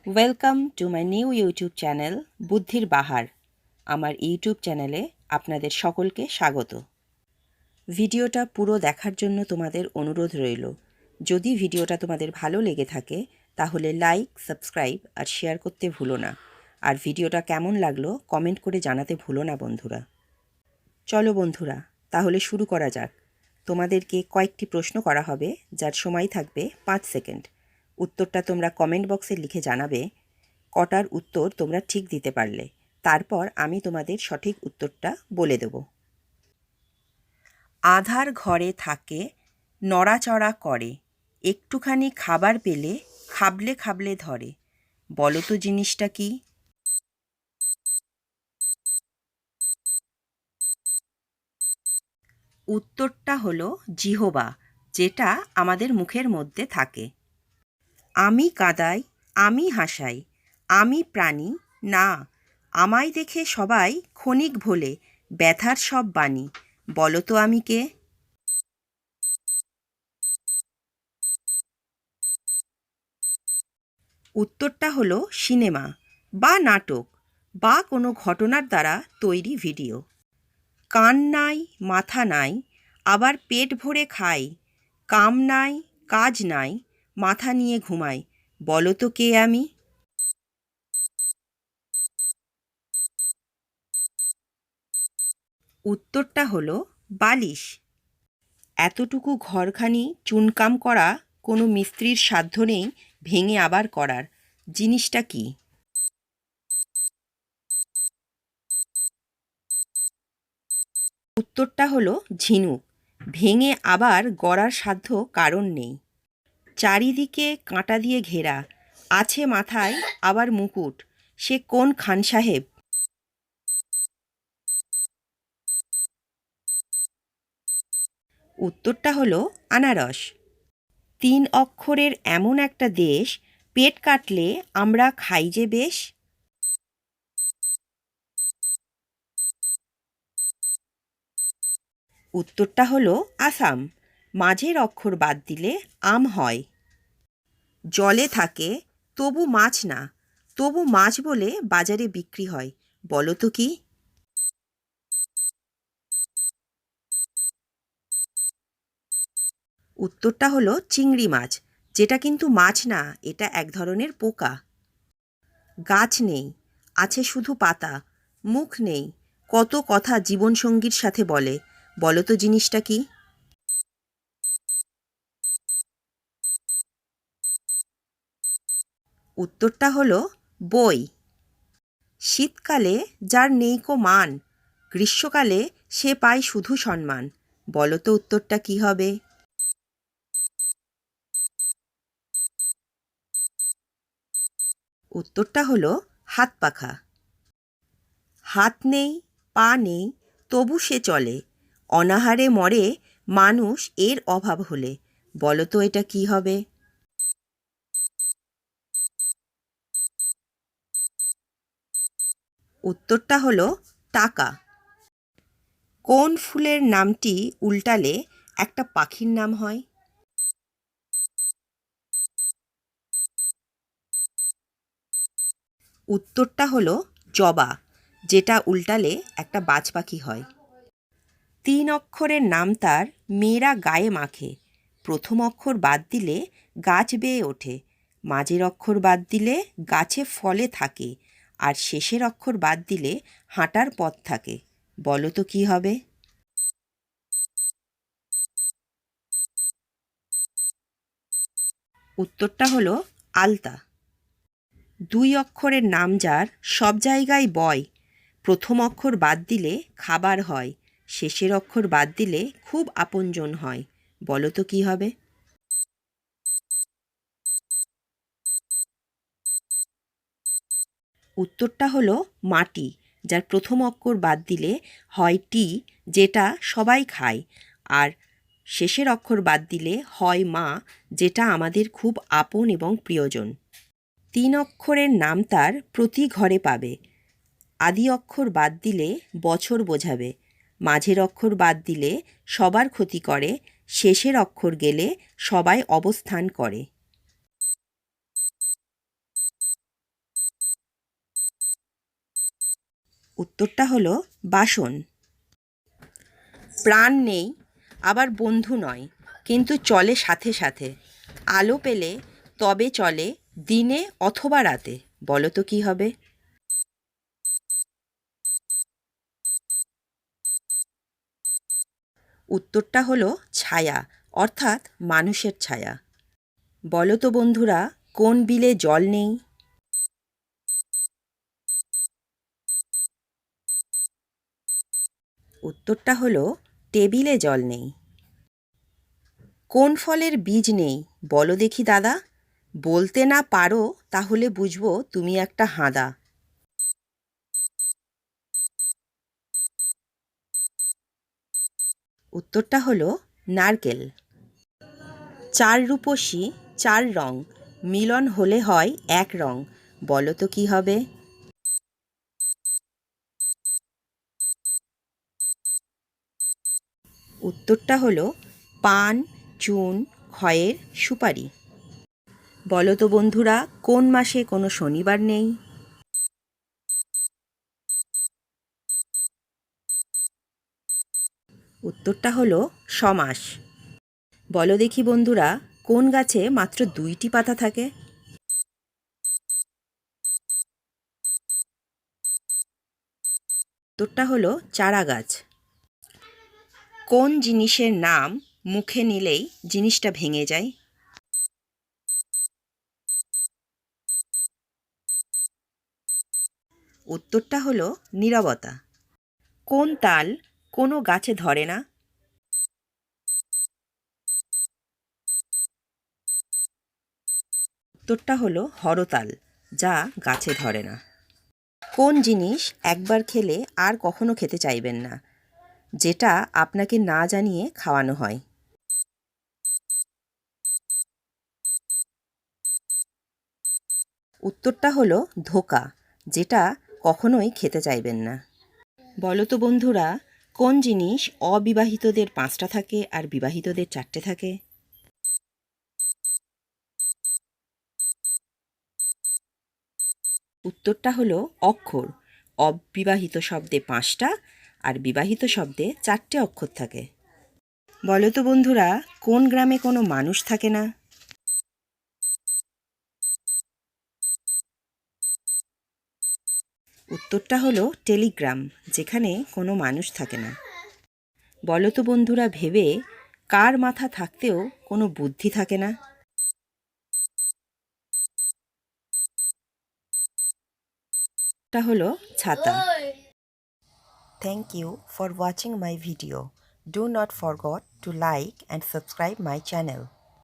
Welcome to my new YouTube channel বুদ্ধির বাহার। আমার YouTube চ্যানেলে আপনাদের সকলকে স্বাগত। ভিডিওটা পুরো দেখার জন্য তোমাদের অনুরোধ রইল। যদি ভিডিওটা তোমাদের ভালো লেগে থাকে তাহলে লাইক, সাবস্ক্রাইব আর শেয়ার করতে ভুলো না। আর ভিডিওটা কেমন লাগলো কমেন্ট করে জানাতে ভুলো না বন্ধুরা। চলো বন্ধুরা, তাহলে শুরু করা যাক। তোমাদেরকে কয়েকটি প্রশ্ন করা হবে, যার সময় থাকবে 5 সেকেন্ড। উত্তরটা তোমরা কমেন্ট বক্সে লিখে জানাবে কটার উত্তর তোমরা ঠিক দিতে পারলে। তারপর আমি তোমাদের সঠিক উত্তরটা বলে দেব। আধার ঘরে থাকে, নড়াচড়া করে, একটুখানি খাবার পেলে খাবলে খাবলে ধরে। বলো তো জিনিসটা কি? উত্তরটা হলো জিহবা, যেটা আমাদের মুখের মধ্যে থাকে। আমি কাঁদাই, আমি হাসাই, আমি প্রাণী না, আমায় দেখে সবাই ক্ষণিক ভোলে ব্যথার সব বাণী। বলো তো আমি কে? উত্তরটা হলো সিনেমা বা নাটক বা কোনো ঘটনার দ্বারা তৈরি ভিডিও। কান নাই, মাথা নাই, আবার পেট ভরে খাই, কাম নাই, কাজ নাই, মাথা নিয়ে ঘুমাই। বলো তো কে আমি? উত্তরটা হলো বালিশ। এতটুকু ঘরখানি চুনকাম করা কোনো মিস্ত্রির সাধ্য নেই ভেঙে আবার করার। জিনিসটা কি? উত্তরটা হলো ঝিনুক। ভেঙে আবার গড়ার সাধ্য কারণ নেই। চারিদিকে কাঁটা দিয়ে ঘেরা, আছে মাথায় আবার মুকুট, সে কোন খান সাহেব? উত্তরটা হলো আনারস। 3 অক্ষরের এমন একটা দেশ, পেট কাটলে আমরা খাই যে বেশ। উত্তরটা হলো আসাম। মাঝের অক্ষর বাদ দিলে আম হয়। জলে থাকে, তবু মাছ না, তবু মাছ বলে বাজারে বিক্রি হয়। বলো তো কি? উত্তরটা হলো চিংড়ি মাছ, যেটা কিন্তু মাছ না, এটা এক ধরনের পোকা। গাছ নেই, আছে শুধু পাতা, মুখ নেই, কত কথা জীবনসঙ্গীর সাথে বলে। বলো তো জিনিসটা কি? উত্তরটা হলো বই। শীতকালে যার নেইকো মান, গ্রীষ্মকালে সে পায় শুধু সম্মান। বলো তো উত্তরটা কি হবে? উত্তরটা হলো হাত পাখা। হাত নেই, পা নেই, তবু সে চলে, অনাহারে মরে মানুষ এর অভাব হলে। বলো তো এটা কি হবে? উত্তরটা হলো টাকা। কোন ফুলের নামটি উল্টালে একটা পাখির নাম হয়? উত্তরটা হলো জবা, যেটা উল্টালে একটা বাজ পাখি হয়। 3 অক্ষরের নাম তার, মেয়েরা গায়ে মাখে, প্রথম অক্ষর বাদ দিলে গাছ বেয়ে ওঠে, মাঝের অক্ষর বাদ দিলে গাছে ফলে থাকে, আর শেষের অক্ষর বাদ দিলে হাঁটার পথ থাকে। বলো তো কি হবে? উত্তরটা হলো আলতা। 2 অক্ষরের নাম যার, সব জায়গায় বয়, প্রথম অক্ষর বাদ দিলে খাবার হয়, শেষের অক্ষর বাদ দিলে খুব আপনজন হয়। বলো তো কি হবে? উত্তরটা হলো মাটি, যার প্রথম অক্ষর বাদ দিলে হয় টি, যেটা সবাই খায়, আর শেষের অক্ষর বাদ দিলে হয় মা, যেটা আমাদের খুব আপন এবং প্রিয়জন। 3 অক্ষরের নাম তার, প্রতি ঘরে পাবে, আদি অক্ষর বাদ দিলে বছর বোঝাবে, মাঝের অক্ষর বাদ দিলে সবার ক্ষতি করে, শেষের অক্ষর গেলে সবাই অবস্থান করে। উত্তরটা হলো বাসন। প্রাণ নেই, আবার বন্ধু নয়, কিন্তু চলে সাথে সাথে। আলো পেলে তবে চলে, দিনে অথবা রাতে। বলো তো কী হবে? উত্তরটা হলো ছায়া, অর্থাৎ মানুষের ছায়া। বলো তো বন্ধুরা, কোন বিলে জল নেই? উত্তরটা হলো টেবিলে জল নেই। কোন ফলের বীজ নেই বলো দেখি দাদা? বলতে না পারো তাহলে বুঝবো তুমি একটা হাঁদা। উত্তরটা হলো নারকেল। চার রূপসী, চার রং, মিলন হলে হয় এক রং। বলো তো কী হবে? উত্তরটা হলো পান, চুন, খয়ের সুপারি। বলো তো বন্ধুরা, কোন মাসে কোনো শনিবার নেই? উত্তরটা হলো সমাস। বলো দেখি বন্ধুরা, কোন গাছে মাত্র 2টি পাতা থাকে? উত্তরটা হলো চারা গাছ। কোন জিনিসের নাম মুখে নিলেই জিনিসটা ভেঙে যায়? উত্তরটা হলো নীরবতা। কোন তাল কোনো গাছে ধরে না? উত্তরটা হলো হরতাল, যা গাছে ধরে না। কোন জিনিস একবার খেলে আর কখনো খেতে চাইবেন না, যেটা আপনাকে না জানিয়ে খাওয়ানো হয়? উত্তরটা হলো ধোঁকা, যেটা কখনোই খেতে চাইবেন না। বলো তো বন্ধুরা, কোন জিনিস অবিবাহিতদের 5টা থাকে আর বিবাহিতদের 4টে থাকে? উত্তরটা হলো অক্ষর। অবিবাহিত শব্দে 5টা আর বিবাহিত শব্দে 4টে অক্ষর থাকে। বলো তো বন্ধুরা, কোন গ্রামে কোনো মানুষ থাকে না? উত্তরটা হলো টেলিগ্রাম, যেখানে কোনো মানুষ থাকে না। বলো তো বন্ধুরা, ভেবে কার মাথা থাকতেও কোনো বুদ্ধি থাকে না? টা হলো ছাতা। Thank you for watching my video. Do not forget to like and subscribe my channel.